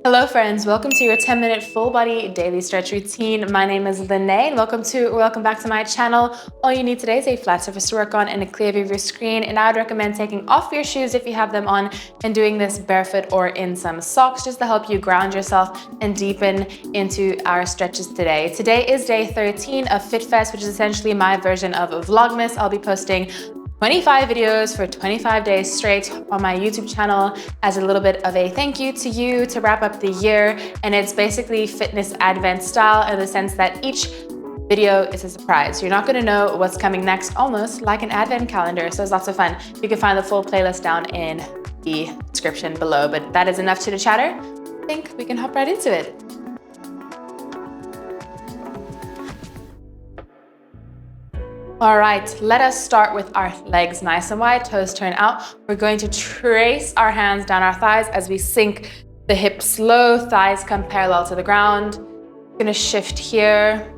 Hello friends, welcome to your 10-minute full body daily stretch routine. My name is Lene and welcome back to my channel. All you need today is a flat surface to work on and a clear view of your screen, and I would recommend taking off your shoes if you have them on and doing this barefoot or in some socks just to help you ground yourself and deepen into our stretches today. Today is day 13 of FitFest, which is essentially my version of Vlogmas. I'll be posting 25 videos for 25 days straight on my YouTube channel as a little bit of a thank you to you to wrap up the year. And it's basically fitness advent style in the sense that each video is a surprise. You're not gonna know what's coming next, almost like an advent calendar. So it's lots of fun. You can find the full playlist down in the description below, but that is enough chitter chatter. I think we can hop right into it. All right, let us start with our legs nice and wide, toes turn out. We're going to trace our hands down our thighs as we sink the hips low, thighs come parallel to the ground. We're gonna shift here,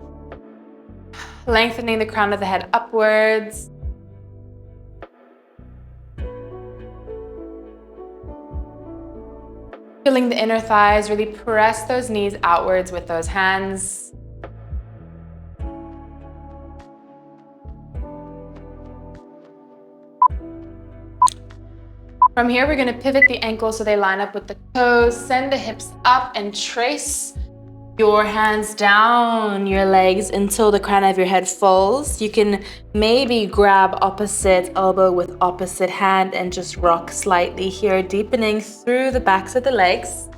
lengthening the crown of the head upwards. Feeling the inner thighs, really press those knees outwards with those hands. From here, we're gonna pivot the ankles so they line up with the toes, send the hips up and trace your hands down your legs until the crown of your head falls. You can maybe grab opposite elbow with opposite hand and just rock slightly here, deepening through the backs of the legs.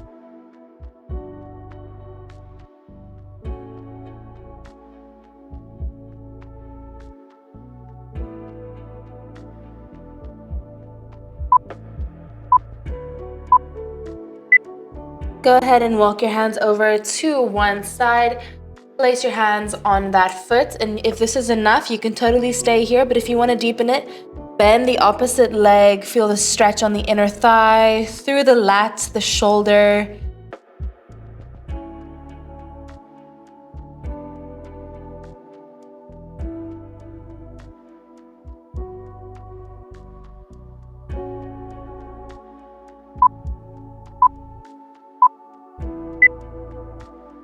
Go ahead and walk your hands over to one side. Place your hands on that foot, and if this is enough, you can totally stay here, but if you want to deepen it, bend the opposite leg, feel the stretch on the inner thigh, through the lat, the shoulder.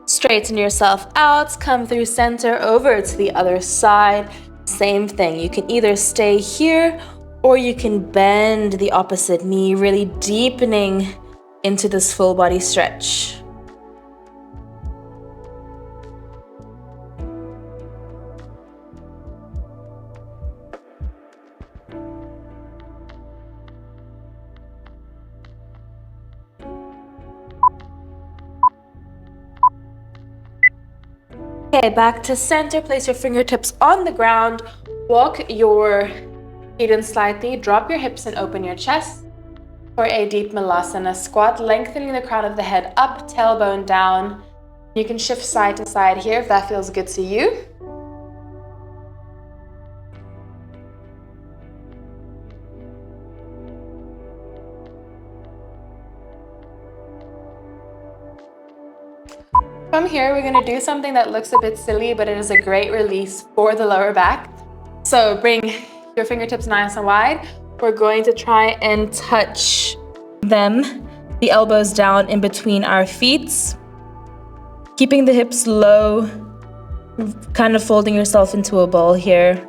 Straighten yourself out, come through center over to the other side. Same thing, you can either stay here or you can bend the opposite knee, really deepening into this full body stretch. Okay, back to center, place your fingertips on the ground, walk your feet in slightly, drop your hips and open your chest for a deep Malasana squat, lengthening the crown of the head up, tailbone down. You can shift side to side here if that feels good to you. From here, we're gonna do something that looks a bit silly, but it is a great release for the lower back. So bring your fingertips nice and wide. We're going to try and touch them, the elbows down in between our feet, keeping the hips low, kind of folding yourself into a ball here.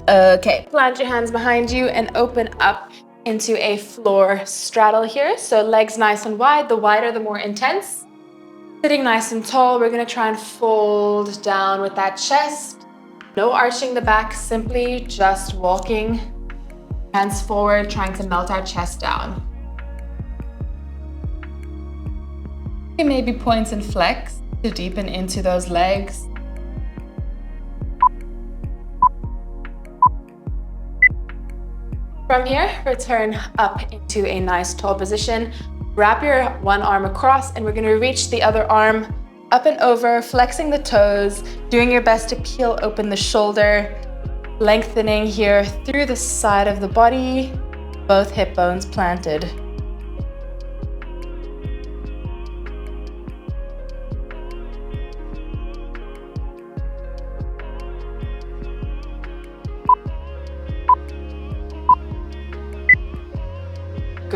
Okay, plant your hands behind you and open up into a floor straddle here. So legs nice and wide, the wider the more intense. Sitting nice and tall, we're gonna try and fold down with that chest. No arching the back, simply just walking hands forward, trying to melt our chest down. You can maybe point and flex to deepen into those legs. From here, return up into a nice tall position. Wrap your one arm across and we're gonna reach the other arm up and over, flexing the toes, doing your best to peel open the shoulder, lengthening here through the side of the body, both hip bones planted.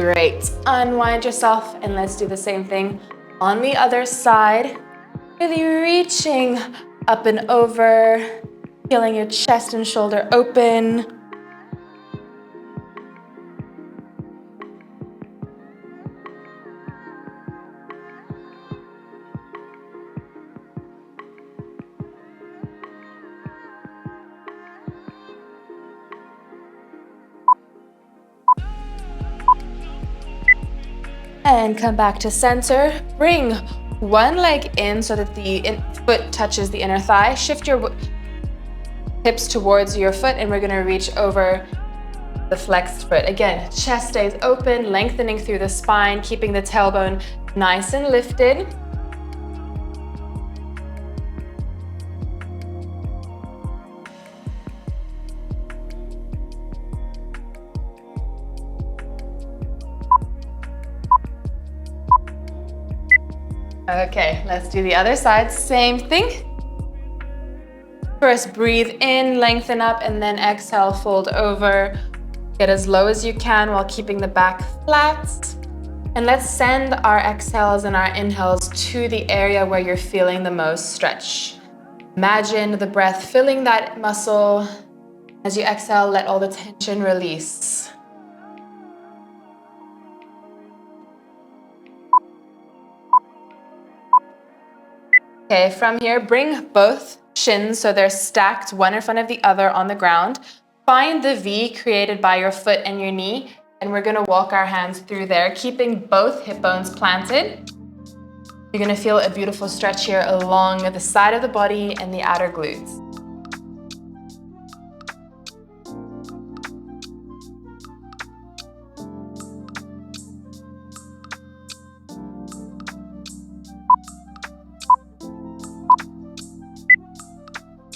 Great. Unwind yourself and let's do the same thing on the other side. Really reaching up and over, feeling your chest and shoulder open. And come back to center. Bring one leg in so that the foot touches the inner thigh. Shift your hips towards your foot and we're gonna reach over the flexed foot. Again, chest stays open, lengthening through the spine, keeping the tailbone nice and lifted. Okay, let's do the other side. Same thing. First, breathe in, lengthen up, and then exhale, fold over. Get as low as you can while keeping the back flat. And let's send our exhales and our inhales to the area where you're feeling the most stretch. Imagine the breath filling that muscle. As you exhale, let all the tension release. Okay, from here, bring both shins so they're stacked one in front of the other on the ground. Find the V created by your foot and your knee, and we're gonna walk our hands through there, keeping both hip bones planted. You're gonna feel a beautiful stretch here along the side of the body and the outer glutes.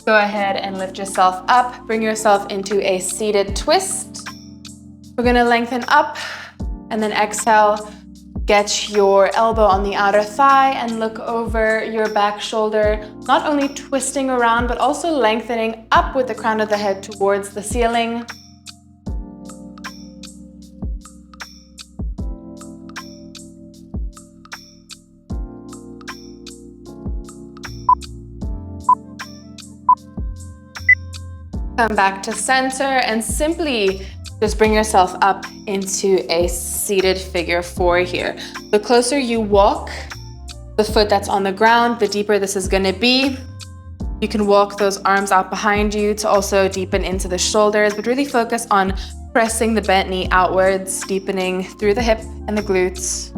Go ahead and lift yourself up. Bring yourself into a seated twist. We're gonna lengthen up and then exhale. Get your elbow on the outer thigh and look over your back shoulder, not only twisting around, but also lengthening up with the crown of the head towards the ceiling. Come back to center and simply just bring yourself up into a seated figure four here. The closer you walk the foot that's on the ground, the deeper this is gonna be. You can walk those arms out behind you to also deepen into the shoulders, but really focus on pressing the bent knee outwards, deepening through the hip and the glutes.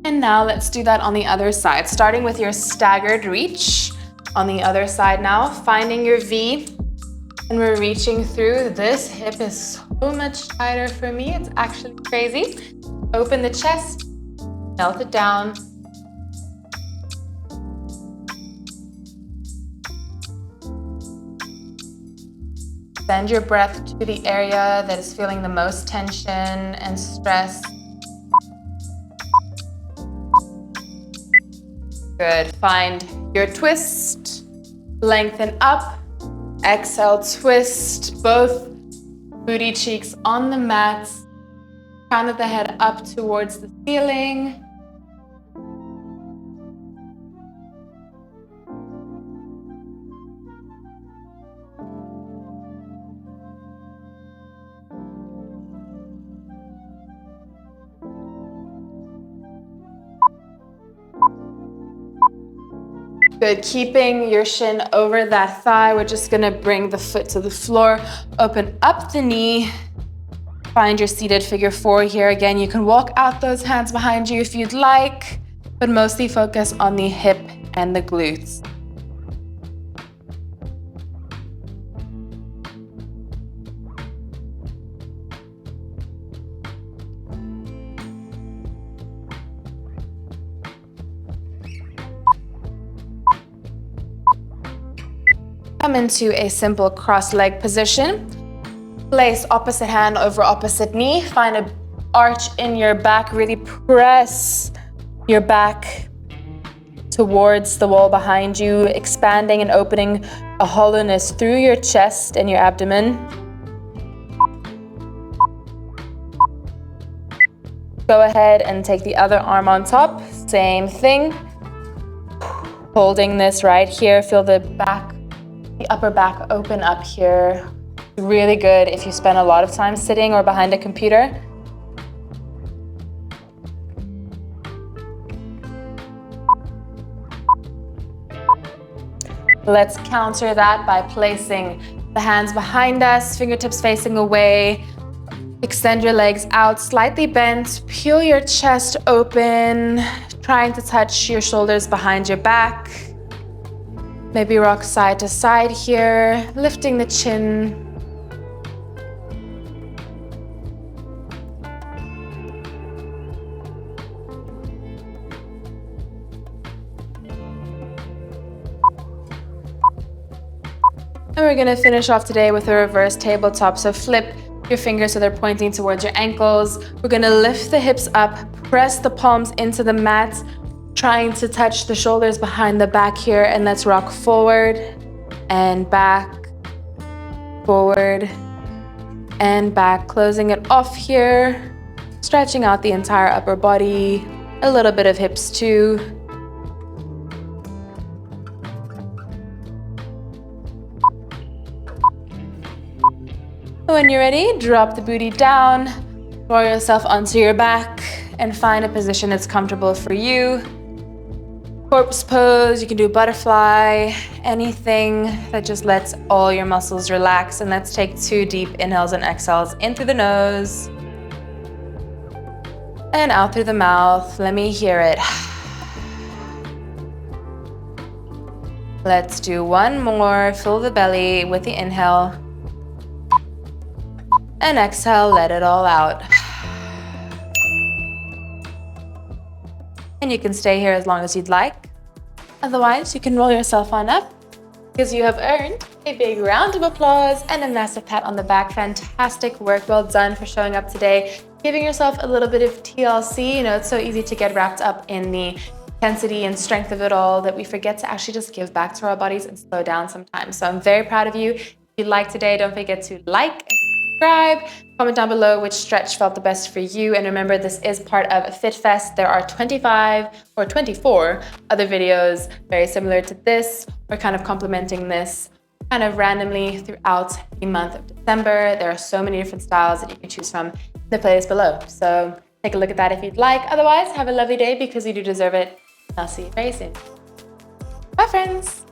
And now let's do that on the other side, starting with your staggered reach. On the other side now, finding your V, and we're reaching through. This hip is so much tighter for me, it's actually crazy. Open the chest, melt it down. Send your breath to the area that is feeling the most tension and stress. Good, find your twist, lengthen up, exhale, twist, both booty cheeks on the mat, crown of the head up towards the ceiling. Good, keeping your shin over that thigh. We're just gonna bring the foot to the floor, open up the knee, find your seated figure four here. Again, you can walk out those hands behind you if you'd like, but mostly focus on the hip and the glutes. Come into a simple cross-leg position. Place opposite hand over opposite knee. Find an arch in your back. Really press your back towards the wall behind you, expanding and opening a hollowness through your chest and your abdomen. Go ahead and take the other arm on top, same thing. Holding this right here, feel the upper back open up here. Really good if you spend a lot of time sitting or behind a computer. Let's counter that by placing the hands behind us, fingertips facing away. Extend your legs out, slightly bent, peel your chest open, trying to touch your shoulders behind your back. Maybe rock side to side here, lifting the chin. And we're gonna finish off today with a reverse tabletop. So flip your fingers so they're pointing towards your ankles. We're gonna lift the hips up, press the palms into the mat, trying to touch the shoulders behind the back here, and let's rock forward and back, forward and back, closing it off here, stretching out the entire upper body, a little bit of hips too. When you're ready, drop the booty down, roll yourself onto your back, and find a position that's comfortable for you. Corpse pose, you can do butterfly, anything that just lets all your muscles relax. And let's take 2 deep inhales and exhales in through the nose and out through the mouth. Let me hear it. Let's do one more. Fill the belly with the inhale. And exhale, let it all out. And you can stay here as long as you'd like. Otherwise, you can roll yourself on up because you have earned a big round of applause and a massive pat on the back. Fantastic work. Well done for showing up today, giving yourself a little bit of TLC. You know, it's so easy to get wrapped up in the intensity and strength of it all that we forget to actually just give back to our bodies and slow down sometimes. So I'm very proud of you. If you liked today, don't forget to like and subscribe. Comment down below which stretch felt the best for you. And remember, this is part of FitFest. There are 25 or 24 other videos very similar to this. We're kind of complementing this kind of randomly throughout the month of December. There are so many different styles that you can choose from in the playlist below. So take a look at that if you'd like. Otherwise, have a lovely day because you do deserve it. I'll see you very soon. Bye, friends.